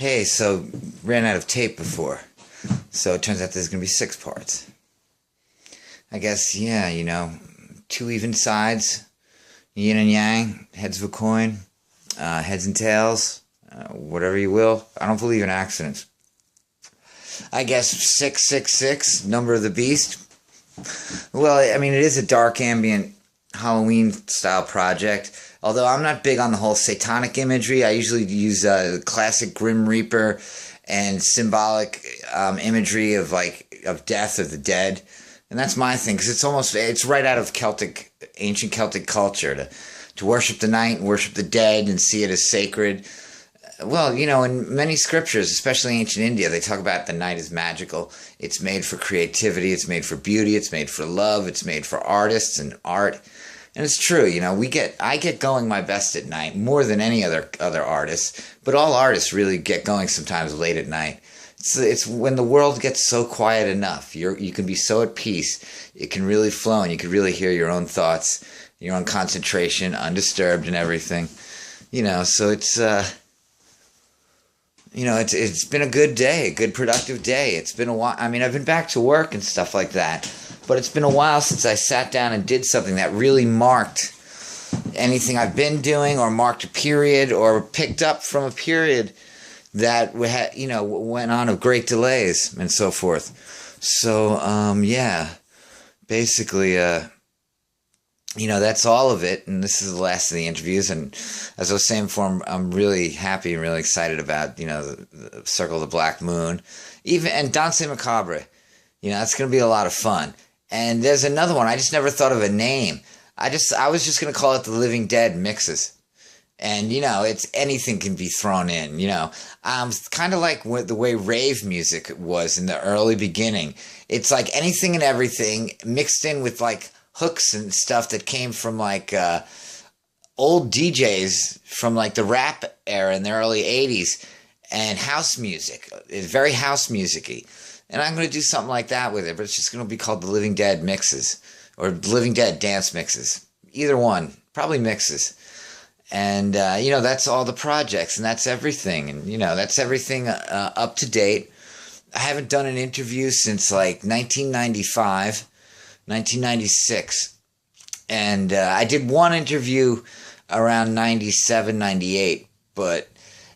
Hey, so ran out of tape before. So it turns out there's going to be 6 parts. I guess, yeah, two even sides, yin and yang, heads of a coin, heads and tails, whatever you will. I don't believe in accidents. I guess 666, number of the beast. Well, I mean, it is a dark ambient Halloween style project. Although I'm not big on the whole satanic imagery, I usually use classic Grim Reaper and symbolic imagery of death or the dead, and that's my thing because it's right out of ancient Celtic culture to worship the night and worship the dead and see it as sacred. Well, in many scriptures, especially ancient India, they talk about the night as magical. It's made for creativity, it's made for beauty, it's made for love, it's made for artists and art. And it's true, I get going my best at night more than any other artist, but all artists really get going sometimes late at night. It's when the world gets so quiet enough, you can be so at peace, it can really flow and you can really hear your own thoughts, your own concentration, undisturbed and everything. So it's been a good day, a good productive day. It's been a while. I mean, I've been back to work and stuff like that, but it's been a while since I sat down and did something that really marked anything I've been doing or marked a period or picked up from a period that went on of great delays and so forth. So, basically, that's all of it, and this is the last of the interviews, and as I was saying before, I'm really happy and really excited about, the Circle of the Black Moon, and Danse Macabre, it's going to be a lot of fun. And there's another one, I just never thought of a name. I was just going to call it the Living Dead Mixes. And, it's anything can be thrown in, kind of like the way rave music was in the early beginning. It's like anything and everything mixed in with hooks and stuff that came from old DJs from the rap era in the early 80s and house music. It's very house music-y. And I'm going to do something like that with it, but it's just going to be called the Living Dead Mixes or Living Dead Dance Mixes. Either one, probably mixes. And, that's all the projects and that's everything. And, that's everything up to date. I haven't done an interview since 1995. 1996, and I did one interview around 97, 98,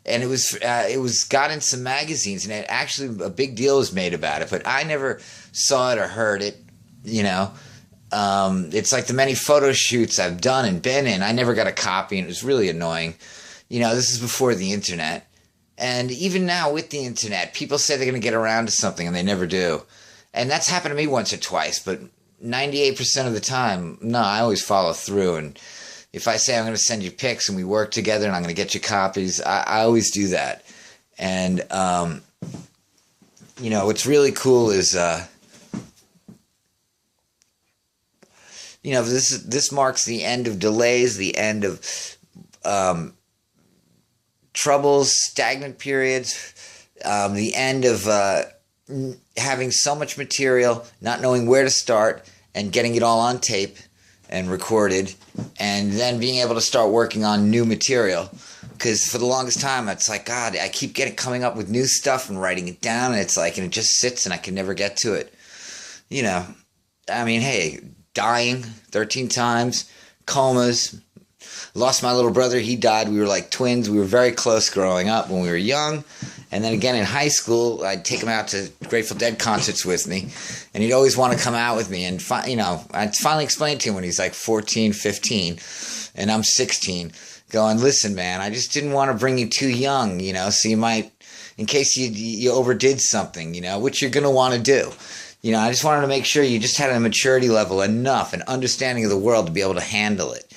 and it was got in some magazines, and it actually a big deal was made about it, but I never saw it or heard it. It's like the many photo shoots I've done and been in, I never got a copy, and it was really annoying. This is before the internet, and even now with the internet, people say they're going to get around to something, and they never do, and that's happened to me once or twice, but 98% of the time, no, I always follow through. And if I say I'm going to send you pics and we work together and I'm going to get you copies, I always do that. And, what's really cool is, this marks the end of delays, the end of troubles, stagnant periods, the end of having so much material, not knowing where to start, and getting it all on tape and recorded, and then being able to start working on new material. Because for the longest time, it's like, God, I keep coming up with new stuff and writing it down, and it's and it just sits, and I can never get to it. I mean, hey, dying 13 times, comas, lost my little brother, he died, we were like twins, we were very close growing up when we were young. And then again in high school, I'd take him out to Grateful Dead concerts with me. And he'd always want to come out with me. And, I'd finally explain to him when he's 14, 15, and I'm 16, going, listen, man, I just didn't want to bring you too young, so you might, in case you overdid something, which you're going to want to do. I just wanted to make sure you just had a maturity level enough, an understanding of the world to be able to handle it.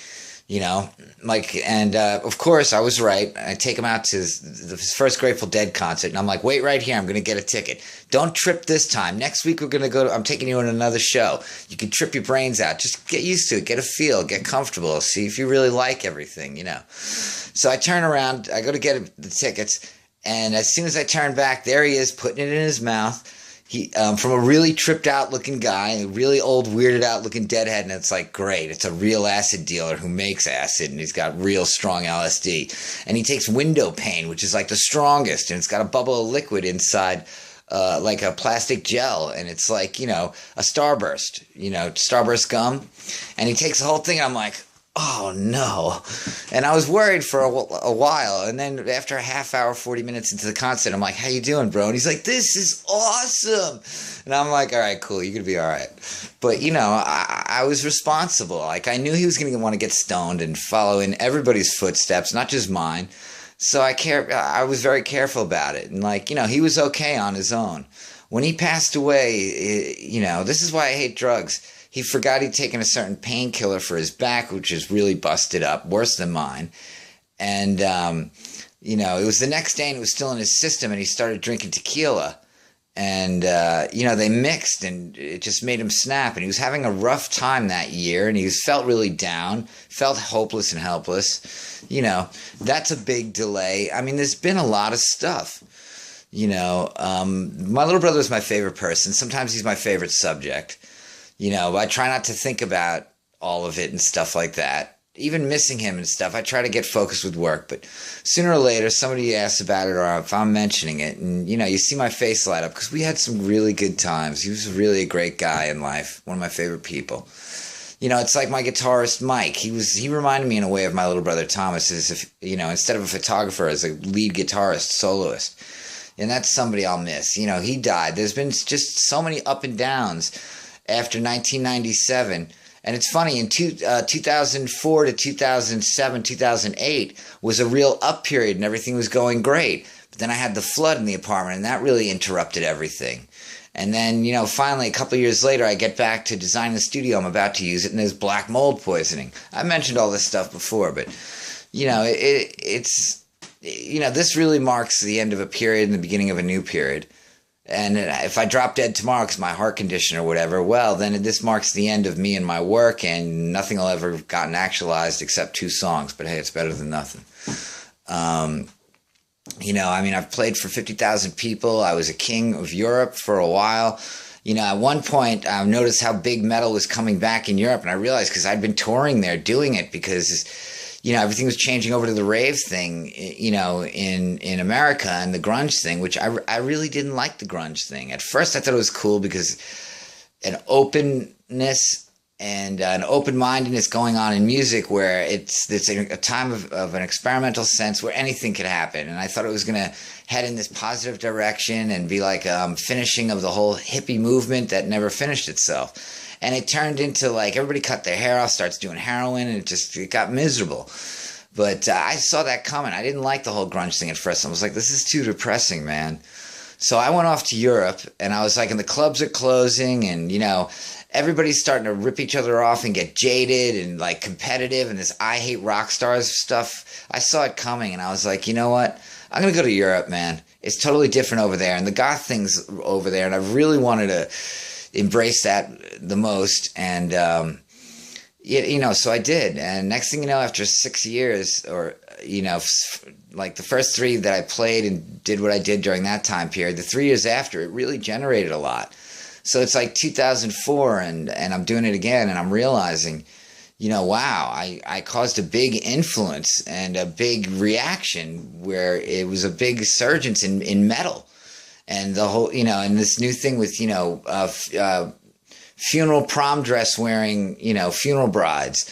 Of course, I was right. I take him out to his first Grateful Dead concert, and I'm like, wait right here, I'm going to get a ticket. Don't trip this time. Next week, we're going to I'm taking you on another show. You can trip your brains out. Just get used to it, get a feel, get comfortable, see if you really like everything, So I turn around, I go to get the tickets, and as soon as I turn back, there he is, putting it in his mouth. He from a really tripped out looking guy, a really old weirded out looking deadhead, and it's like great. It's a real acid dealer who makes acid, and he's got real strong LSD. And he takes window pane, which is like the strongest, and it's got a bubble of liquid inside, like a plastic gel, and it's like, you know, a Starburst, you know, Starburst gum. And he takes the whole thing, and I'm like, oh no. And I was worried for a while, and then after a half hour, 40 minutes into the concert, I'm like, how you doing, bro? And he's like, this is awesome. And I'm like, all right, cool, you're gonna be all right. But you know, I was responsible. Like, I knew he was gonna want to get stoned and follow in everybody's footsteps, not just mine. So I was very careful about it. And like, you know, he was okay on his own. When he passed away, you know, this is why I hate drugs. He forgot he'd taken a certain painkiller for his back, which is really busted up, worse than mine. And, you know, it was the next day and it was still in his system, and he started drinking tequila. And, you know, they mixed, and it just made him snap. And he was having a rough time that year, and he felt really down, felt hopeless and helpless. You know, that's a big delay. I mean, there's been a lot of stuff. You know, my little brother is my favorite person. Sometimes he's my favorite subject. You know, I try not to think about all of it and stuff like that. Even missing him and stuff, I try to get focused with work. But sooner or later, somebody asks about it, or if I'm mentioning it, and, you know, you see my face light up, because we had some really good times. He was really a great guy in life, one of my favorite people. You know, it's like my guitarist, Mike. He reminded me in a way of my little brother, Thomas, as if, you know, instead of a photographer, as a lead guitarist, soloist. And that's somebody I'll miss. You know, he died. There's been just so many up and downs after 1997. And it's funny, in 2004 to 2007, 2008 was a real up period, and everything was going great. But then I had the flood in the apartment, and that really interrupted everything. And then, you know, finally, a couple of years later, I get back to designing the studio I'm about to use it, and there's black mold poisoning. I mentioned all this stuff before, but, you know, it's, you know, this really marks the end of a period and the beginning of a new period. And if I drop dead tomorrow because my heart condition or whatever, well, then this marks the end of me and my work, and nothing will ever have gotten actualized except 2 songs. But hey, it's better than nothing. You know, I mean, I've played for 50,000 people. I was a king of Europe for a while. You know, at one point, I noticed how big metal was coming back in Europe, and I realized, because I'd been touring there doing it, because, you know, everything was changing over to the rave thing, you know, in America, and the grunge thing, which I really didn't like the grunge thing. At first, I thought it was cool because an openness and an open-mindedness going on in music where it's a time of an experimental sense where anything could happen. And I thought it was going to head in this positive direction and be like finishing of the whole hippie movement that never finished itself. And it turned into, like, everybody cut their hair off, starts doing heroin, and it got miserable. But I saw that coming. I didn't like the whole grunge thing at first. I was like, this is too depressing, man. So I went off to Europe, and I was like, and the clubs are closing, and, you know, everybody's starting to rip each other off and get jaded and, like, competitive, and this I hate rock stars stuff. I saw it coming, and I was like, you know what? I'm going to go to Europe, man. It's totally different over there, and the goth thing's over there, and I really wanted to embrace that the most. And you know, so I did. And next thing you know, after 6 years, or, you know, like the first 3 that I played and did what I did during that time period, the 3 years after, it really generated a lot. So it's like 2004, and I'm doing it again, and I'm realizing, you know, wow, I caused a big influence and a big reaction where it was a big surgence in metal. And the whole, you know, and this new thing with, you know, funeral prom dress wearing, you know, funeral brides,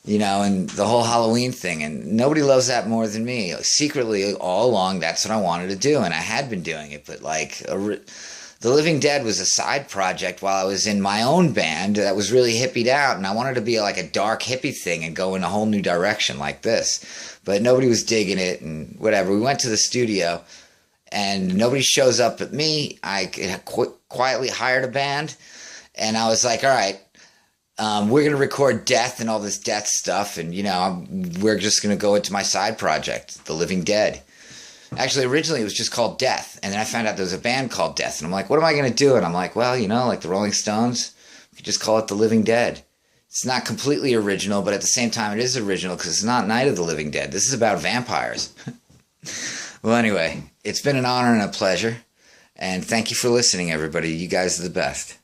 you know, and the whole Halloween thing. And nobody loves that more than me. Secretly, all along, that's what I wanted to do. And I had been doing it. But, like, The Living Dead was a side project while I was in my own band that was really hippied out. And I wanted to be like a dark hippie thing and go in a whole new direction like this. But nobody was digging it and whatever. We went to the studio, and nobody shows up but me. I quietly hired a band, and I was like, all right, we're going to record death and all this death stuff, and, you know, we're just going to go into my side project, The Living Dead. Actually, originally it was just called Death, and then I found out there was a band called Death, and I'm like, what am I going to do? And I'm like, well, you know, like the Rolling Stones, we could just call it The Living Dead. It's not completely original, but at the same time it is original because it's not Night of the Living Dead. This is about vampires. Well, anyway, it's been an honor and a pleasure. And thank you for listening, everybody. You guys are the best.